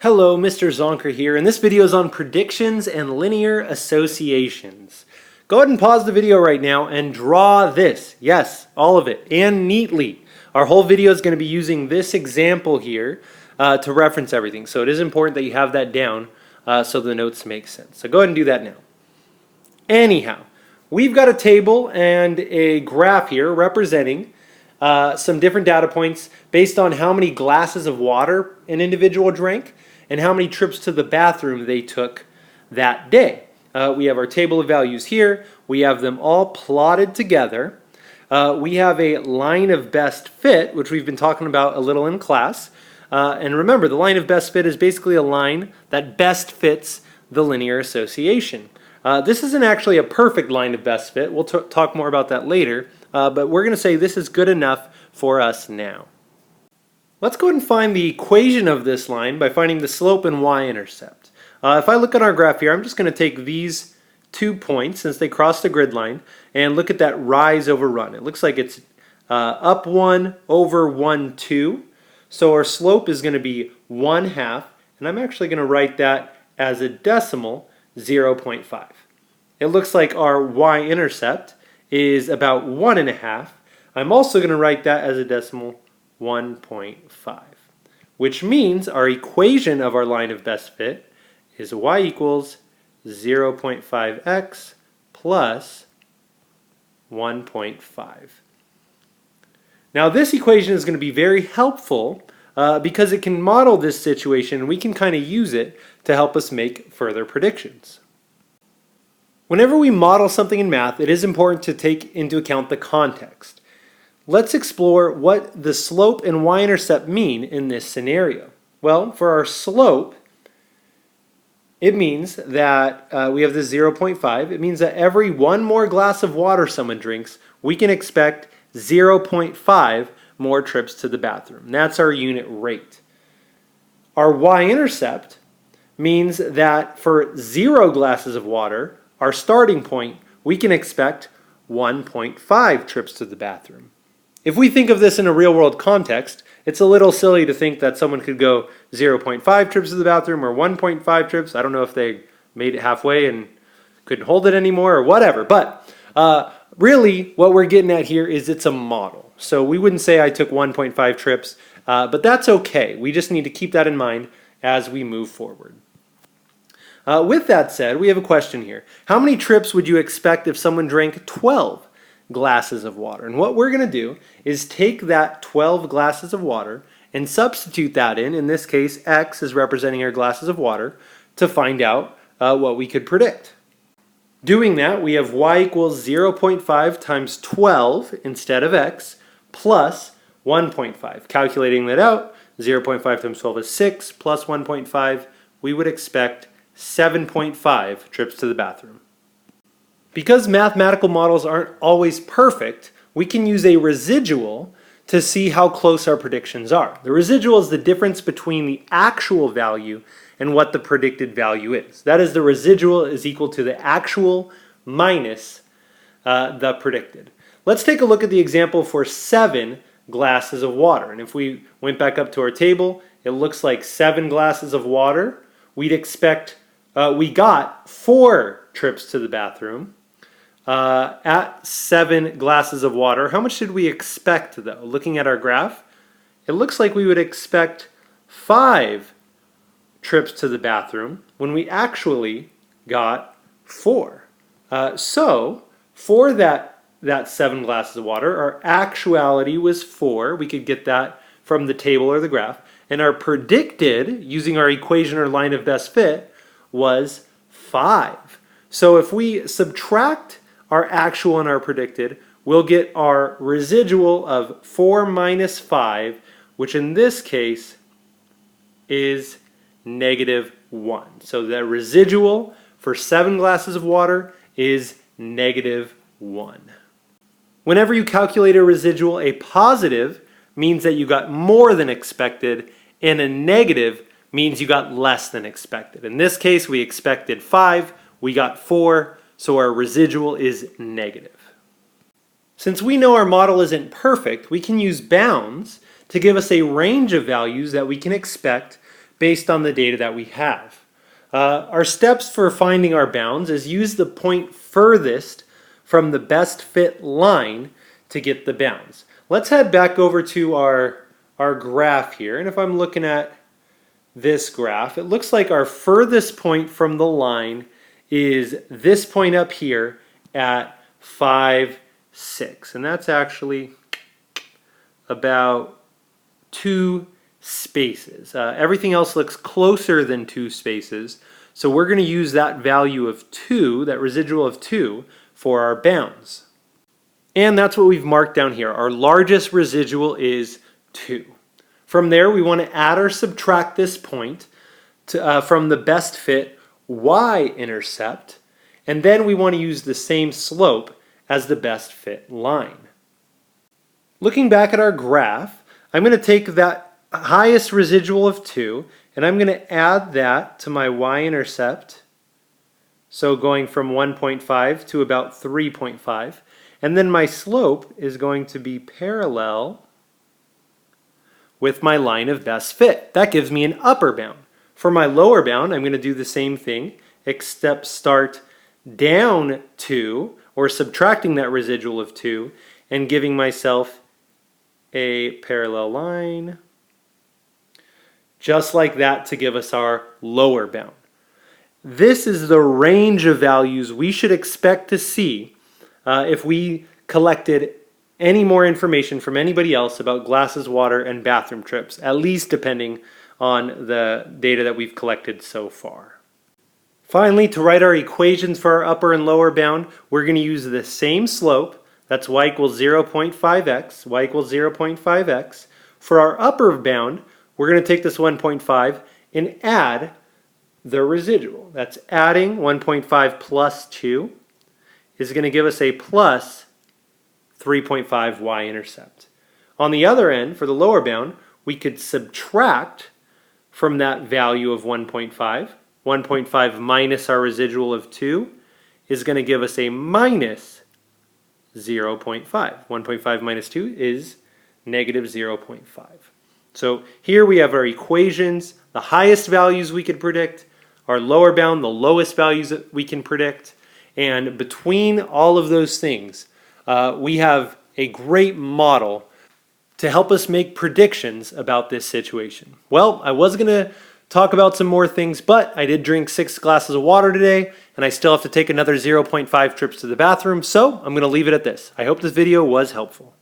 Hello, Mr. Zonker here, and this video is on predictions and linear associations. Go ahead and pause the video right now and draw this. Yes, all of it, and neatly. Our whole video is going to be using this example here to reference everything. So it is important that you have that down so the notes make sense. So go ahead and do that now. Anyhow, we've got a table and a graph here representing some different data points based on how many glasses of water an individual drank and how many trips to the bathroom they took that day. We have our table of values here. We have them all plotted together. We have a line of best fit, which we've been talking about a little in class. And remember, the line of best fit is basically a line that best fits the linear association. This isn't actually a perfect line of best fit. We'll talk more about that later. But we're going to say this is good enough for us now. Let's go ahead and find the equation of this line by finding the slope and y-intercept. If I look at our graph here, I'm just going to take these 2 points, since they cross the grid line, and look at that rise over run. It looks like it's up 1 over 1, 2. So our slope is going to be 1/2, and I'm actually going to write that as a decimal, 0.5. It looks like our y-intercept is about 1.5. I'm also going to write that as a decimal, 1.5, which means our equation of our line of best fit is y equals 0.5x plus 1.5. Now this equation is going to be very helpful because it can model this situation, and we can kind of use it to help us make further predictions. Whenever we model something in math, it is important to take into account the context. Let's explore what the slope and y-intercept mean in this scenario. Well, for our slope, it means that we have this 0.5. It means that every one more glass of water someone drinks, we can expect 0.5 more trips to the bathroom. That's our unit rate. Our y-intercept means that for 0 glasses of water, our starting point, we can expect 1.5 trips to the bathroom. If we think of this in a real-world context, it's a little silly to think that someone could go 0.5 trips to the bathroom or 1.5 trips. I don't know if they made it halfway and couldn't hold it anymore or whatever. But really, what we're getting at here is it's a model. So we wouldn't say I took 1.5 trips, but that's okay. We just need to keep that in mind as we move forward. With that said, we have a question here. How many trips would you expect if someone drank 12 glasses of water? And what we're going to do is take that 12 glasses of water and substitute that in this case, x is representing our glasses of water, to find out what we could predict. Doing that, we have y equals 0.5 times 12 instead of x plus 1.5. Calculating that out, 0.5 times 12 is 6 plus 1.5. We would expect 7.5 trips to the bathroom. Because mathematical models aren't always perfect, we can use a residual to see how close our predictions are. The residual is the difference between the actual value and what the predicted value is. That is, the residual is equal to the actual minus the predicted. Let's take a look at the example for 7 glasses of water. And if we went back up to our table, it looks like 7 glasses of water. We'd expect, we got 4 trips to the bathroom. At 7 glasses of water, how much did we expect though? Looking at our graph, it looks like we would expect 5 trips to the bathroom when we actually got 4. So for that 7 glasses of water, our actuality was 4. We could get that from the table or the graph. And our predicted, using our equation or line of best fit, was 5. So if we subtract our actual and our predicted, we'll get our residual of 4 minus 5, which in this case is -1. So the residual for 7 glasses of water is -1. Whenever you calculate a residual, a positive means that you got more than expected, and a negative means you got less than expected. In this case, we expected 5, we got 4, so our residual is negative. Since we know our model isn't perfect, we can use bounds to give us a range of values that we can expect based on the data that we have. Our steps for finding our bounds is use the point furthest from the best fit line to get the bounds. Let's head back over to our graph here, and if I'm looking at this graph, it looks like our furthest point from the line is this point up here at 5, 6, and that's actually about 2 spaces. Everything else looks closer than 2 spaces, so we're going to use that value of 2, that residual of 2, for our bounds. And that's what we've marked down here. Our largest residual is 2. From there, we want to add or subtract this point from the best fit y-intercept, and then we want to use the same slope as the best fit line. Looking back at our graph, I'm going to take that highest residual of 2, and I'm going to add that to my y-intercept, so going from 1.5 to about 3.5, and then my slope is going to be parallel with my line of best fit. That gives me an upper bound. For my lower bound, I'm going to do the same thing, except start down 2, or subtracting that residual of 2, and giving myself a parallel line, just like that, to give us our lower bound. This is the range of values we should expect to see if we collected any more information from anybody else about glasses, water, and bathroom trips, at least depending on the data that we've collected so far. Finally, to write our equations for our upper and lower bound, we're going to use the same slope. That's y equals 0.5x, y equals 0.5x. For our upper bound, we're going to take this 1.5 and add the residual. That's adding 1.5 plus 2 is going to give us a plus 3.5 y-intercept. On the other end, for the lower bound, we could subtract from that value of 1.5. 1.5 minus our residual of 2 is going to give us a minus 0.5. 1.5 minus 2 is negative 0.5. So here we have our equations, the highest values we could predict, our lower bound, the lowest values that we can predict, and between all of those things, we have a great model to help us make predictions about this situation. Well, I was going to talk about some more things, but I did drink 6 glasses of water today, and I still have to take another 0.5 trips to the bathroom, so I'm going to leave it at this. I hope this video was helpful.